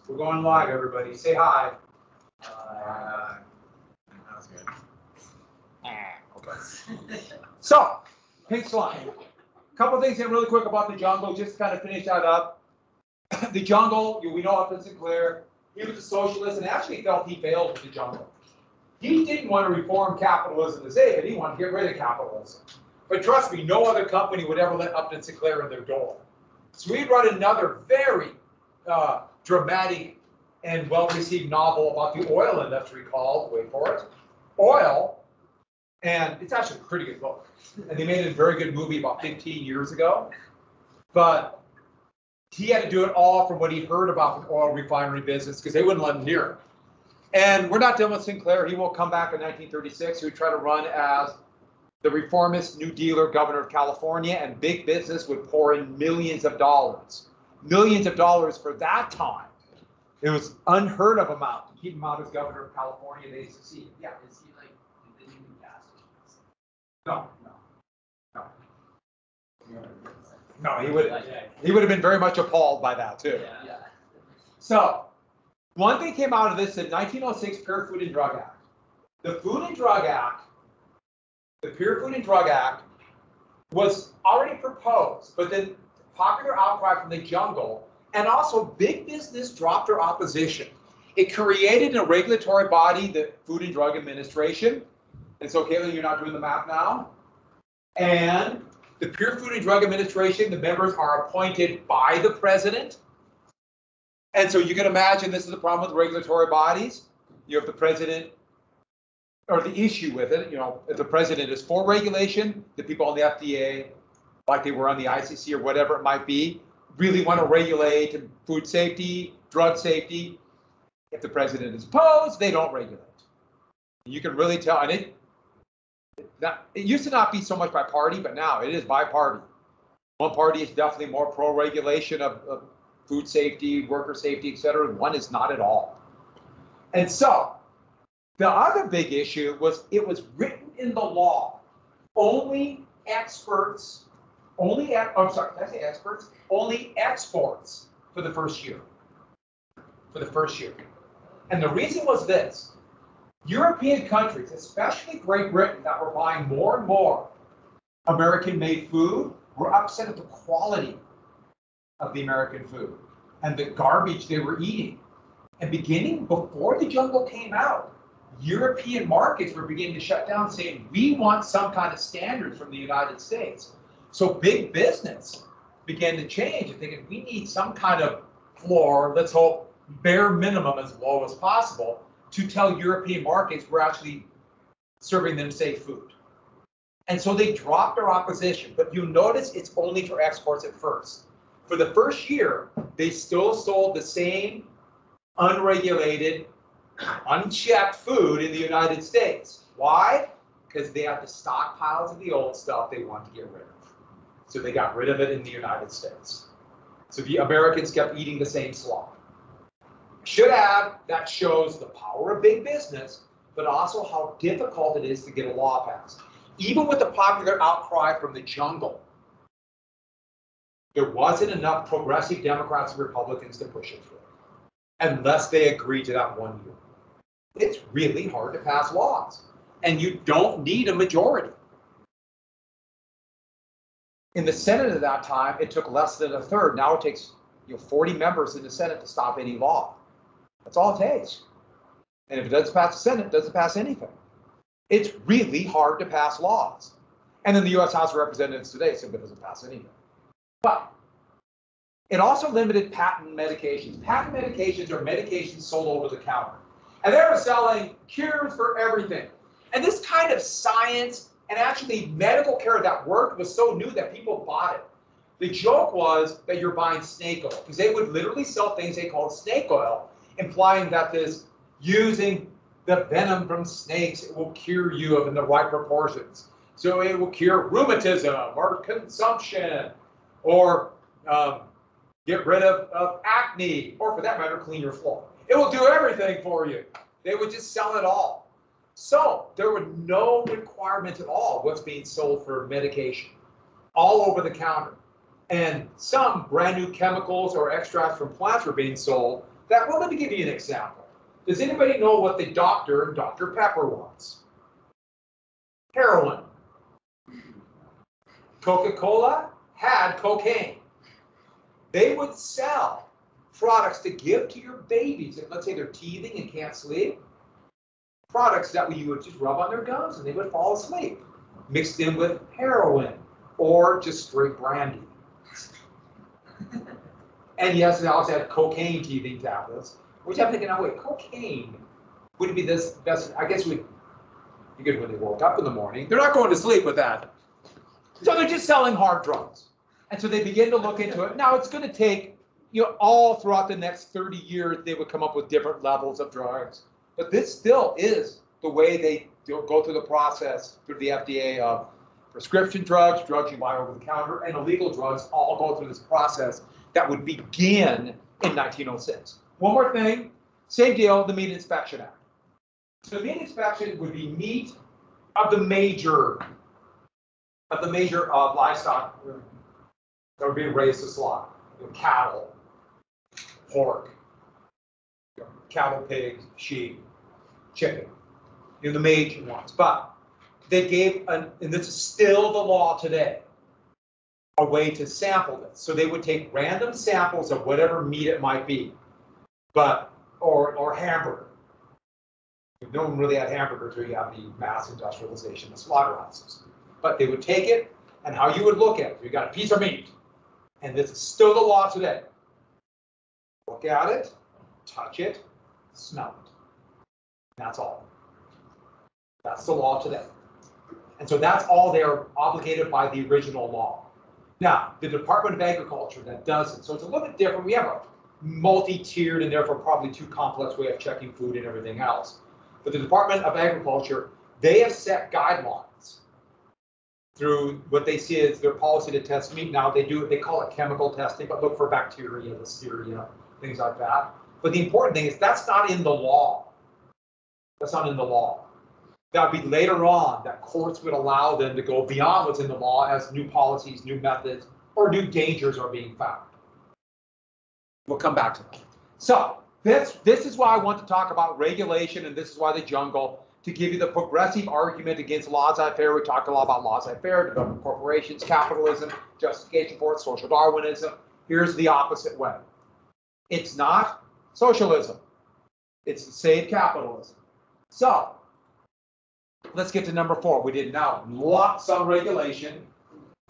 We're going live, everybody. Say hi. That's good. Okay. So, pink slime. A couple things in really quick about the jungle, just to kind of finish that up. The jungle, we know Upton Sinclair, he was a socialist and actually felt he failed with the jungle. He didn't want to reform capitalism to save it, he wanted to get rid of capitalism. But trust me, no other company would ever let Upton Sinclair in their door. So he wrote another very dramatic and well-received novel about the oil industry called, wait for it, Oil. And it's actually a pretty good book. And they made a very good movie about 15 years ago. But he had to do it all from what he heard about the oil refinery business because they wouldn't let him near it. And we're not done with Sinclair. He will come back in 1936. He would try to run as the reformist New Dealer governor of California, and big business would pour in millions of dollars. Millions of dollars for that time. It was unheard of amount to keep him out as governor of California. They succeeded. Yeah. Is he like the new cast? No. No, he would have been very much appalled by that too. Yeah. So, one thing came out of this in 1906 Pure Food and Drug Act. The Food and Drug Act, the Pure Food and Drug Act was already proposed, but then popular outcry from the jungle and also big business dropped their opposition. It created a regulatory body, the Food and Drug Administration. And so, Caitlin, you're not doing the math now. And the Pure Food and Drug Administration, the members are appointed by the president. And so you can imagine this is the problem with regulatory bodies. You have the president, or the issue with it, if the president is for regulation, the people on the FDA, like they were on the ICC or whatever it might be, really want to regulate food safety, drug safety. If the president is opposed, they don't regulate. You can really tell, and it used to not be so much by party, but now it is by party. One party is definitely more pro-regulation of food safety, worker safety, et cetera. One is not at all. And so the other big issue was it was written in the law. Only exports for the first year. And the reason was this. European countries, especially Great Britain, that were buying more and more American-made food, were upset at the quality of the American food and the garbage they were eating. And beginning before the jungle came out, European markets were beginning to shut down, saying, we want some kind of standards from the United States. So big business began to change and thinking, we need some kind of floor, let's hope bare minimum as low as possible, to tell European markets we're actually serving them safe food. And so they dropped their opposition, but you notice it's only for exports at first. For the first year, they still sold the same unregulated, unchecked food in the United States. Why? Because they had the stockpiles of the old stuff they wanted to get rid of. So they got rid of it in the United States. So the Americans kept eating the same slop. Should add, that shows the power of big business, but also how difficult it is to get a law passed. Even with the popular outcry from the jungle, there wasn't enough progressive Democrats and Republicans to push it through, unless they agreed to that 1 year. It's really hard to pass laws, and you don't need a majority. In the Senate at that time, it took less than a third. Now it takes 40 members in the Senate to stop any law. That's all it takes. And if it doesn't pass the Senate, it doesn't pass anything. It's really hard to pass laws. And in the U.S. House of Representatives today, simply doesn't pass anything. But it also limited patent medications. Patent medications are medications sold over the counter. And they were selling cures for everything. And this kind of science and actually medical care that worked was so new that people bought it. The joke was that you're buying snake oil, because they would literally sell things they called snake oil, implying that this using the venom from snakes, it will cure you in the right proportions. So it will cure rheumatism or consumption or get rid of acne, or for that matter, clean your floor. It will do everything for you. They would just sell it all. So there were no requirements at all of what's being sold for medication, all over the counter. And some brand new chemicals or extracts from plants were being sold Well, let me give you an example. Does anybody know what the doctor in Dr. Pepper wants? Heroin. Coca-Cola had cocaine. They would sell products to give to your babies. If, let's say they're teething and can't sleep, products that you would just rub on their gums and they would fall asleep, mixed in with heroin or just straight brandy. And yes, they also had cocaine teething tablets, which I'm thinking, oh wait, cocaine would be this best. I guess we'd be good when they woke up in the morning. They're not going to sleep with that. So they're just selling hard drugs. And so they begin to look into it. Now it's going to take, all throughout the next 30 years, they would come up with different levels of drugs. But this still is the way they go through the process through the FDA of prescription drugs, drugs you buy over the counter, and illegal drugs all go through this process that would begin in 1906. One more thing, same deal, the Meat Inspection Act. So the meat inspection would be meat of the major livestock that would be raised to slaughter. Cattle, pork, cattle, pigs, sheep, chicken. The major ones. But they gave, and this is still the law today, a way to sample this. So they would take random samples of whatever meat it might be, or hamburger. No one really had hamburgers where you have the mass industrialization of slaughterhouses. But they would take it, and how you would look at it. You got a piece of meat, and this is still the law today. Look at it, touch it, smell it. That's all. That's the law today. And so that's all they're obligated by the original law. Now, the Department of Agriculture that does it, so it's a little bit different. We have a multi-tiered and therefore probably too complex way of checking food and everything else. But the Department of Agriculture, they have set guidelines through what they see as their policy to test meat. Now they call it chemical testing, but look for bacteria, listeria, things like that. But the important thing is that's not in the law. That's not in the law. That would be later on that courts would allow them to go beyond what's in the law as new policies, new methods, or new dangers are being found. We'll come back to that. So this is why I want to talk about regulation, and this is why the jungle, to give you the progressive argument against laissez-faire. We talked a lot about laissez-faire, development corporations, capitalism, justification for it, social Darwinism. Here's the opposite way. It's not socialism. It's the same capitalism. So let's get to number 4. We did now lots of regulation.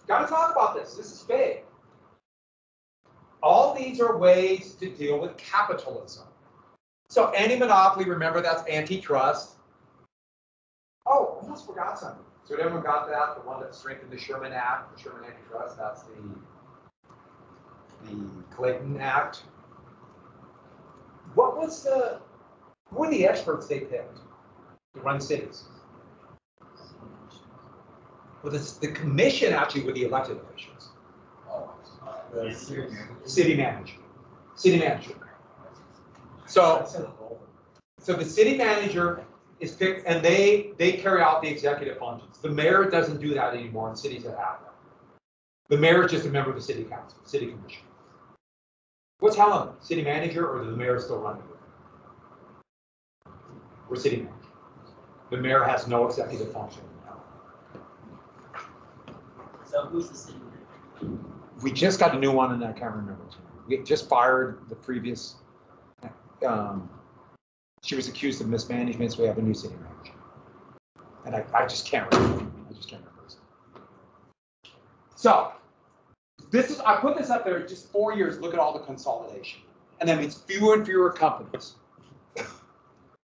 Got to talk about this. This is big. All these are ways to deal with capitalism. So anti-monopoly, remember that's antitrust. Oh, I almost forgot something. So everyone got that? The one that strengthened the Sherman Act, the Sherman Antitrust, that's the Clayton Act. Who were the experts they picked to run cities? Well, the commission actually were the elected officials. City manager. So the city manager is picked, and they carry out the executive functions. The mayor doesn't do that anymore in cities that have that. The mayor is just a member of the city council, city commission. What's Helen? City manager, or does the mayor still run it? We're city manager. The mayor has no executive function. So who's the city manager? We just got a new one, and I can't remember. We just fired the previous. She was accused of mismanagement, so we have a new city manager. And I just can't remember. So I put this up there just 4 years. Look at all the consolidation, and that means fewer and fewer companies.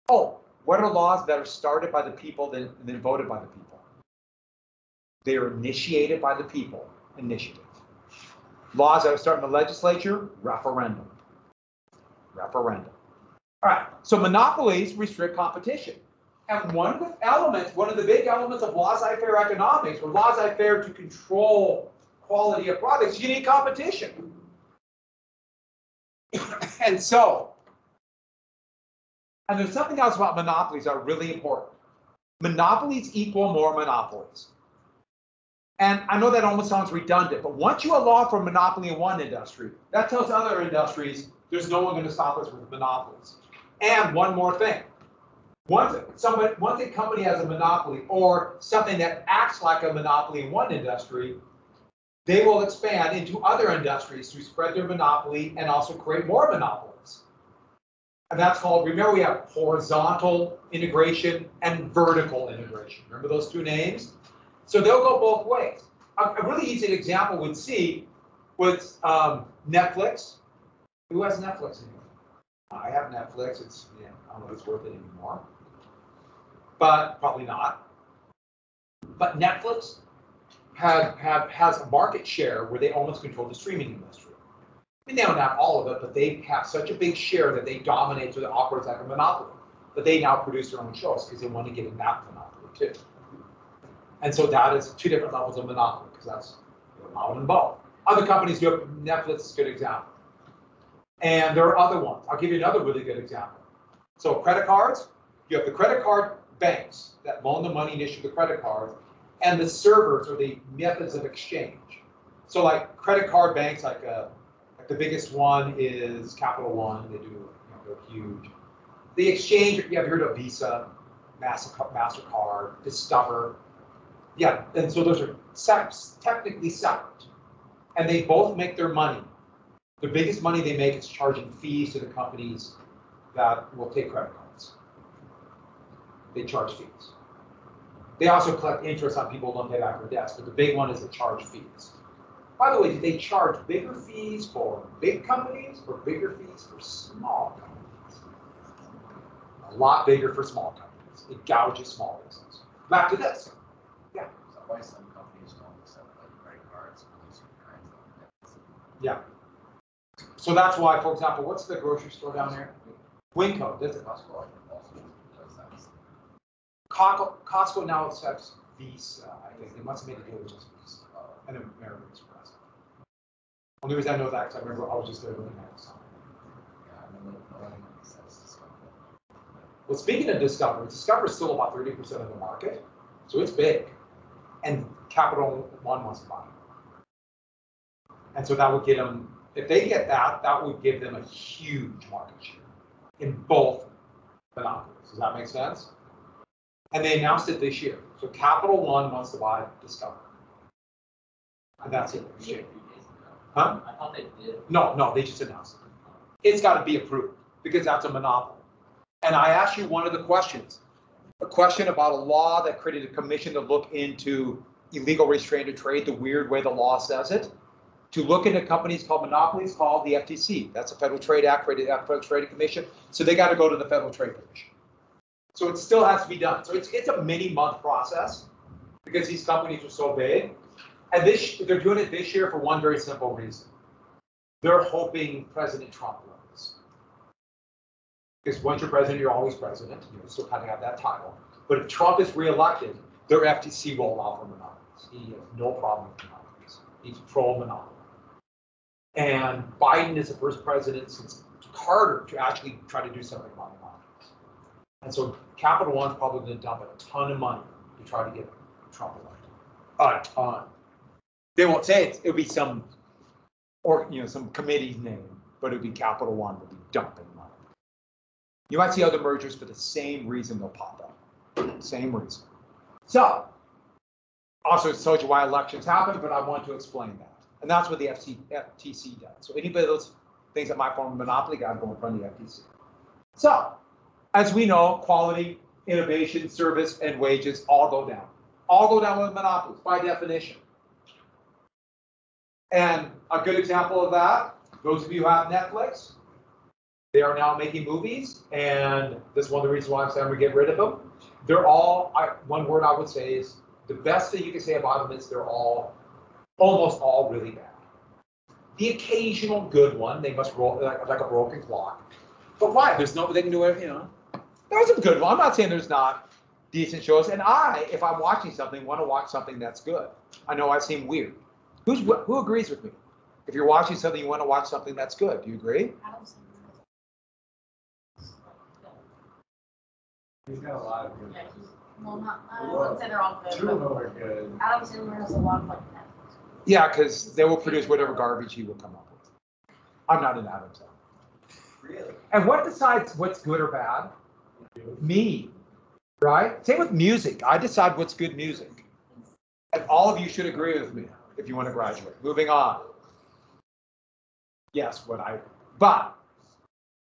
Oh, what are laws that are started by the people and then voted by the people? They are initiated by the people. Initiative. Laws that are started in the legislature, referendum. All right, so monopolies restrict competition. And one of the big elements of laissez-faire economics, or laissez-faire to control quality of products, you need competition. And there's something else about monopolies that are really important. Monopolies equal more monopolies. And I know that almost sounds redundant, but once you allow for monopoly in one industry, that tells other industries there's no one going to stop us with monopolies. And one more thing. Once a company has a monopoly or something that acts like a monopoly in one industry, they will expand into other industries to spread their monopoly and also create more monopolies. And that's called, remember we have horizontal integration and vertical integration. Remember those two names? So they'll go both ways. A really easy example would see with Netflix. Who has Netflix anymore? I have Netflix. It's, yeah, I don't know if it's worth it anymore, but probably not. But Netflix has a market share where they almost control the streaming industry. I mean, they don't have all of it, but they have such a big share that they dominate, so it operates like a monopoly. But they now produce their own shows because they want to get in that monopoly too. And so that is two different levels of monopoly because that's allowed in both. Other companies do it. Netflix is a good example. And there are other ones. I'll give you another really good example. So credit cards, you have the credit card banks that loan the money and issue the credit cards, and the servers or the methods of exchange. So like credit card banks, like the biggest one is Capital One. They do, you know, they're huge. The exchange, you have heard of Visa, MasterCard, Discover. Yeah, and so those are technically separate. And they both make their money. The biggest money they make is charging fees to the companies that will take credit cards. They charge fees. They also collect interest on people who don't pay back their debts, but the big one is the charge fees. By the way, do they charge bigger fees for big companies or bigger fees for small companies? A lot bigger for small companies. It gouges small business. Back to this. Yeah. So why some companies don't accept like credit cards for these kinds of debts? Yeah. So that's why, for example, what's the grocery store down there? Winco. Does it? Costco also does that. Costco now accepts Visa. I think they must have made a deal with just Visa and American Express. Only reason I know that because I remember I was just there looking at something. Yeah, I remember no one accepts Discover. Well, speaking of Discover is still about 30% of the market, so it's big. And Capital One wants to buy it. And so that would get them, if they get that, that would give them a huge market share in both monopolies. Does that make sense? And they announced it this year. So Capital One wants to buy Discover. And that's it. Huh? I thought they did. No, they just announced it. It's got to be approved because that's a monopoly. And I asked you one of the questions, a question about a law that created a commission to look into illegal restraint of trade, the weird way the law says it, to look into companies called monopolies called the FTC. That's a Federal Trade Act, created the Federal Trade Commission. So they got to go to the Federal Trade Commission. So it still has to be done. So it's a mini-month process because these companies are so big. And they're doing it this year for one very simple reason. They're hoping President Trump wins. Because once you're president, you're always president. You still kind of have that title. But if Trump is reelected, their FTC will allow for monopolies. He has no problem with monopolies. He's pro-monopoly. And Biden is the first president since Carter to actually try to do something about monopolies. And so Capital One's probably going to dump a ton of money to try to get Trump elected. A ton. They won't say it. It'll be some, or some committee's name, but it'll be Capital One will be dumping money. You might see other mergers for the same reason they'll pop up. Same reason. So, also it tells you why elections happen, but I want to explain that. And that's what the FTC does. So anybody of those things that might form a monopoly got to go in front of the FTC. So, as we know, quality, innovation, service, and wages all go down. All go down with monopolies by definition. And a good example of that, those of you who have Netflix, they are now making movies, and this is one of the reasons why I'm saying we get rid of them. They're all, one word I would say is, the best thing you can say about them is they're all, almost all really bad. The occasional good one, they must roll like a broken clock. But why? There's no, they can do it, There's some good one. I'm not saying there's not decent shows. And if I'm watching something, want to watch something that's good. I know I seem weird. Who agrees with me? If you're watching something, you want to watch something that's good. Do you agree? He's got a lot of good. Well, not, I wouldn't say they're all good, Two of them but are good. Adam Sandler has a lot of like that. Yeah, because they will produce whatever garbage he will come up with. I'm not an Adam Sandler. Really? And what decides what's good or bad? Me, right? Same with music. I decide what's good music. And all of you should agree with me if you want to graduate. Moving on. Yes, but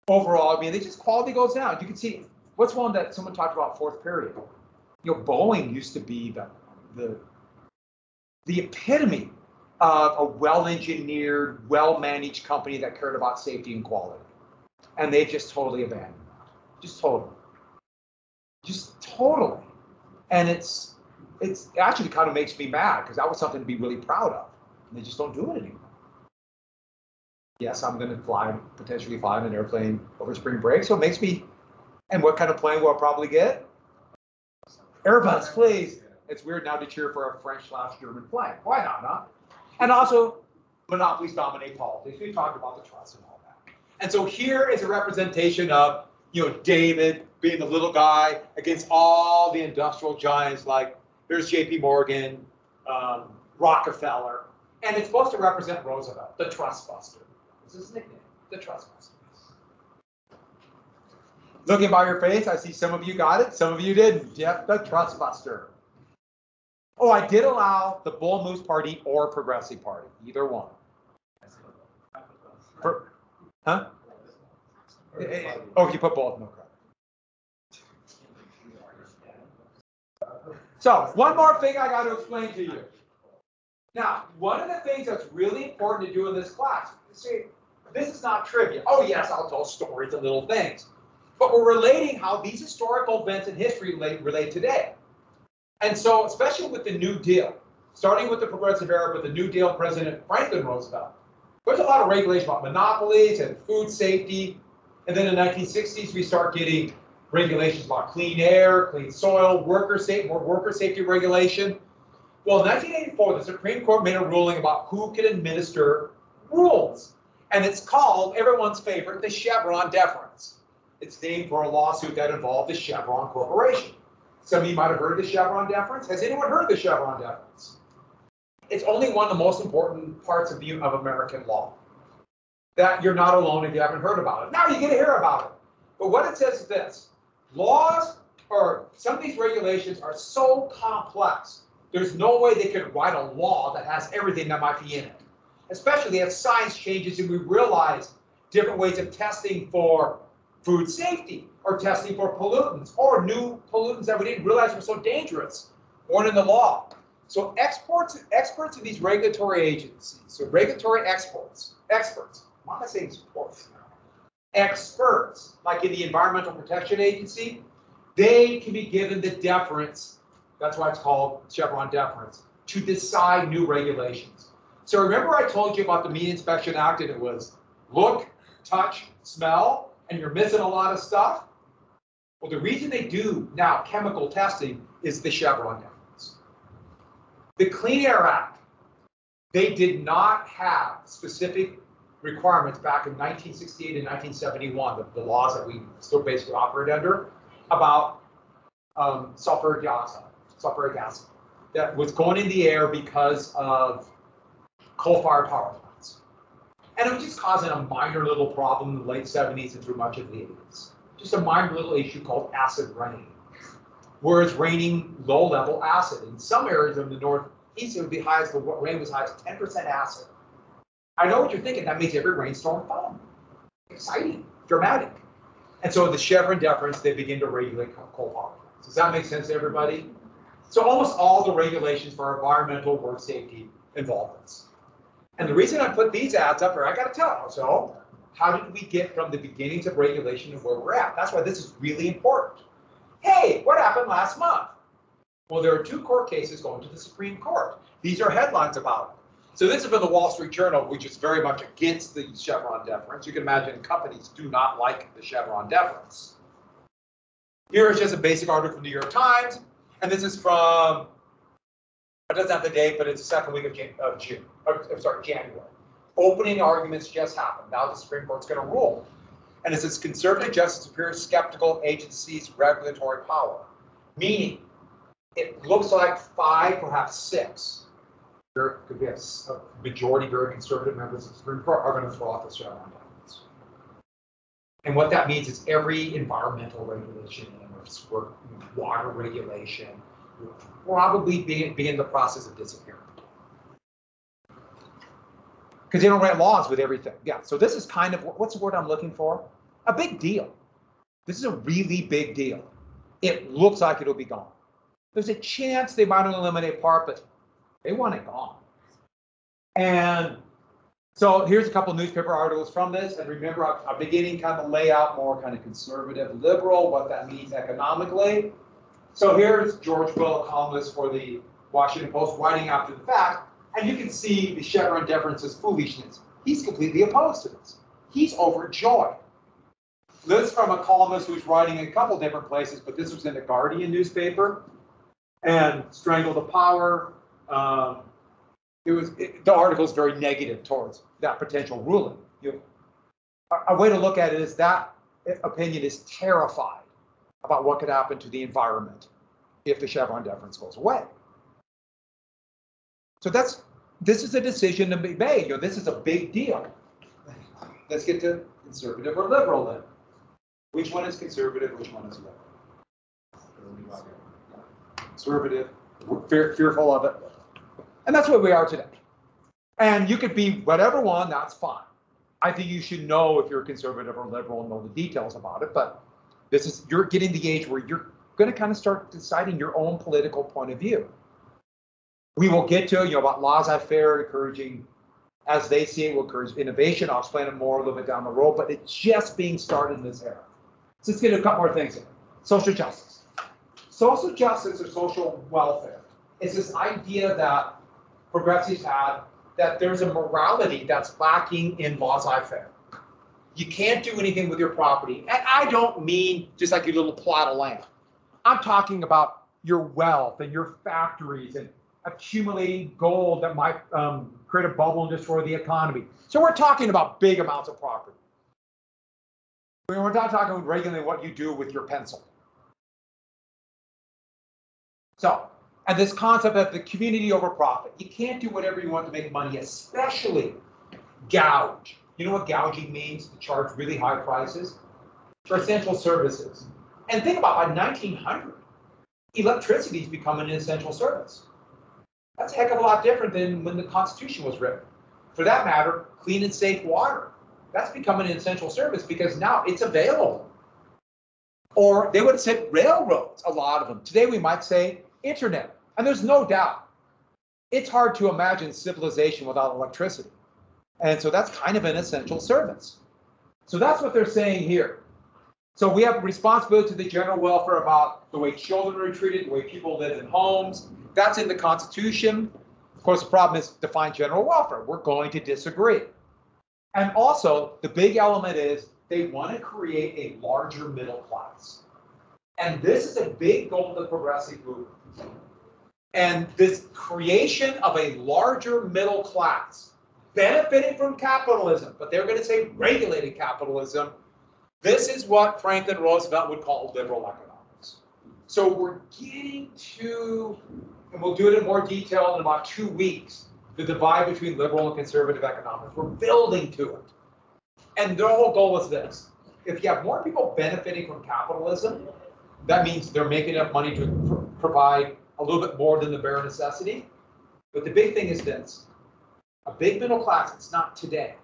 overall, I mean, just quality goes down. You can see, what's one that someone talked about fourth period? You know, Boeing used to be the epitome of a well-engineered, well-managed company that cared about safety and quality. And they've just totally abandoned that. Just totally. And it actually kind of makes me mad because that was something to be really proud of. And they just don't do it anymore. Yes, I'm going to potentially fly on an airplane over spring break. So it makes me, and what kind of plane will I probably get? Airbus, please. It's weird now to cheer for a French/German plane. Why not, huh? And also, monopolies dominate politics. We talked about the trust and all that. And so here is a representation of, David being the little guy against all the industrial giants like there's J.P. Morgan, Rockefeller, and it's supposed to represent Roosevelt, the trust buster. This is his nickname, the trust buster. Looking by your face, I see some of you got it, some of you didn't. Yep, the trust buster. Oh, I did allow the Bull Moose Party or Progressive Party, either one. Huh? Oh, if you put both, no credit. So, one more thing I got to explain to you. Now, one of the things that's really important to do in this class, see, this is not trivia. Oh, yes, I'll tell stories and little things. But we're relating how these historical events in history relate today. And so, especially with the New Deal, starting with the Progressive era with the New Deal, President Franklin Roosevelt, there's a lot of regulation about monopolies and food safety. And then in the 1960s, we start getting regulations about clean air, clean soil, more worker safety regulation. Well, in 1984, the Supreme Court made a ruling about who can administer rules. And it's called, everyone's favorite, the Chevron deference. It's named for a lawsuit that involved the Chevron Corporation. Some of you might have heard of the Chevron deference. Has anyone heard of the Chevron deference? It's only one of the most important parts of American law. That you're not alone if you haven't heard about it. Now you're going to hear about it. But what it says is this. Laws, or some of these regulations are so complex, there's no way they could write a law that has everything that might be in it. Especially as science changes and we realize different ways of testing for food safety, or testing for pollutants, or new pollutants that we didn't realize were so dangerous, weren't in the law. So experts in these regulatory agencies, so regulatory experts, why am I saying sports now? Experts, like in the Environmental Protection Agency, they can be given the deference, that's why it's called Chevron deference, to decide new regulations. So remember I told you about the Meat Inspection Act, and it was look, touch, smell, and you're missing a lot of stuff? Well, the reason they do now chemical testing is the Chevron deference. The Clean Air Act, they did not have specific requirements back in 1968 and 1971, the laws that we still basically operate under, about sulfuric acid that was going in the air because of coal-fired power plants. And it was just causing a minor little problem in the late 70s and through much of the 80s. Just a minor little issue called acid rain, where it's raining low-level acid. In some areas of the Northeast, it would be the rain was high as 10% acid. I know what you're thinking. That makes every rainstorm fun, exciting, dramatic. And so the Chevron deference, they begin to regulate coal power plants. Does that make sense to everybody? So almost all the regulations for environmental work safety involve this. And the reason I put these ads up here, I got to tell you, so how did we get from the beginnings of regulation to where we're at? That's why this is really important. Hey, what happened last month? Well, there are 2 court cases going to the Supreme Court. These are headlines about it. So this is from the Wall Street Journal, which is very much against the Chevron deference. You can imagine companies do not like the Chevron deference. Here is just a basic article from the New York Times, and this is from, it doesn't have the date, but it's the second week of January. Opening arguments just happened. Now the Supreme Court's going to rule. And it says conservative justice appears skeptical agencies' regulatory power. Meaning, it looks like 5, perhaps 6. There could be a majority very conservative members of the Supreme Court are going to throw out the Chevron deference. And what that means is every environmental regulation or water regulation will probably begin the process of disappearing. Because they don't write laws with everything. Yeah, so this is kind of, what's the word I'm looking for? A big deal. This is a really big deal. It looks like it'll be gone. There's a chance they might eliminate part, but they want it gone. And so here's a couple of newspaper articles from this. And remember, I'm beginning kind of lay out more kind of conservative, liberal, what that means economically. So here's George Will, a columnist for the Washington Post, writing after the fact. And you can see the Chevron deference's foolishness. He's completely opposed to this. He's overjoyed. This is from a columnist who's writing in a couple different places, but this was in the Guardian newspaper. And Strangle the Power. The article is very negative towards that potential ruling. A way to look at it is that opinion is terrified about what could happen to the environment if the Chevron deference goes away. So this is a decision to be made. This is a big deal. Let's get to conservative or liberal then. Which one is conservative? Which one is liberal? Conservative, fearful of it. And that's where we are today. And you could be whatever one, that's fine. I think you should know if you're conservative or liberal and know the details about it, but you're getting the age where you're going to kind of start deciding your own political point of view. We will get to, about laissez-faire, encouraging, as they see it, will encourage innovation. I'll explain it more a little bit down the road, but it's just being started in this era. So let's get to a couple more things here. Social justice. Social justice or social welfare is this idea that progressives have that there's a morality that's lacking in laissez-faire. You can't do anything with your property. And I don't mean just like your little plot of land. I'm talking about your wealth and your factories and accumulating gold that might create a bubble and destroy the economy. So we're talking about big amounts of property. We're not talking about regulating what you do with your pencil. So, and this concept of the community over profit. You can't do whatever you want to make money, especially gouge. You know what gouging means? To charge really high prices for essential services. And think about by 1900, electricity is becoming an essential service. That's a heck of a lot different than when the Constitution was written. For that matter, clean and safe water. That's becoming an essential service because now it's available. Or they would have said railroads, a lot of them. Today we might say internet. And there's no doubt, it's hard to imagine civilization without electricity. And so that's kind of an essential service. So that's what they're saying here. So we have responsibility to the general welfare about the way children are treated, the way people live in homes. That's in the Constitution. Of course, the problem is define general welfare. We're going to disagree. And also, the big element is they want to create a larger middle class. And this is a big goal of the progressive movement. And this creation of a larger middle class, benefiting from capitalism, but they're going to say regulated capitalism. This is what Franklin Roosevelt would call liberal economics. So we're getting to, and we'll do it in more detail in about 2 weeks, the divide between liberal and conservative economics. We're building to it. And their whole goal is this. If you have more people benefiting from capitalism, that means they're making enough money to provide a little bit more than the bare necessity. But the big thing is this. A big middle class, it's not today.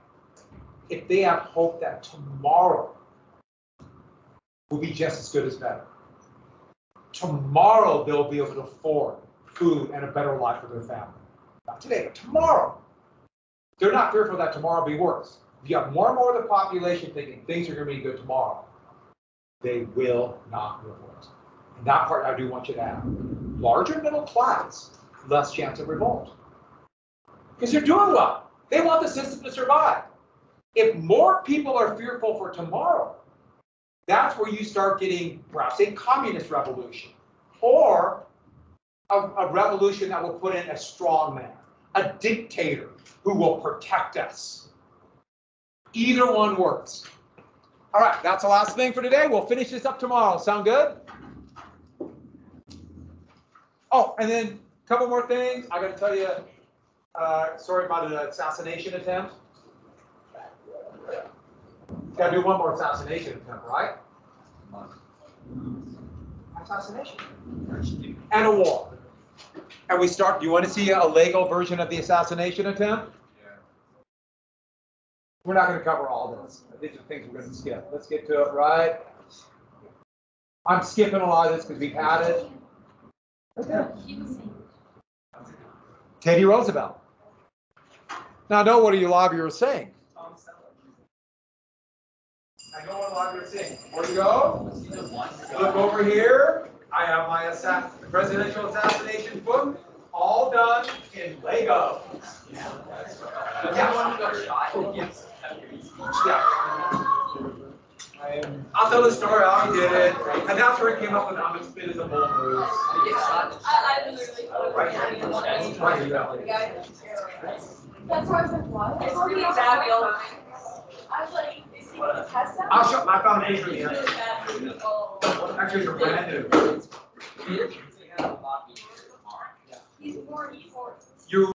If they have hope that tomorrow will be just as good as better. Tomorrow they'll be able to afford food and a better life for their family. Not today, but tomorrow. They're not fearful that tomorrow will be worse. If you have more and more of the population thinking things are going to be good tomorrow, they will not revolt. And that part I do want you to have. Larger middle class, less chance of revolt. Because they're doing well. They want the system to survive. If more people are fearful for tomorrow, that's where you start getting perhaps a communist revolution or a revolution that will put in a strong man, a dictator who will protect us. Either one works. All right, that's the last thing for today. We'll finish this up tomorrow. Sound good? Oh, and then a couple more things. I got to tell you, story about an assassination attempt. Got to do one more assassination attempt, right? Assassination. And a war. And we start. Do you want to see a Lego version of the assassination attempt? We're not going to cover all this. These are things we're going to skip. Let's get to it, right? I'm skipping a lot of this because we've had it. Okay. Teddy Roosevelt. Now, I know what a lot of you are saying. I know what a lot of you are saying. Where you go? Look over here. I have my presidential assassination book, all done in Lego. Yeah. I'll tell the story how he did it, and that's where he came up with I'm as fit as a bull moose. I literally thought Right. That's why I was like, what? It's really bad. I was like, is he gonna test that? I'll show. I found a picture of the answer. Actually, they're brand new. He's more. You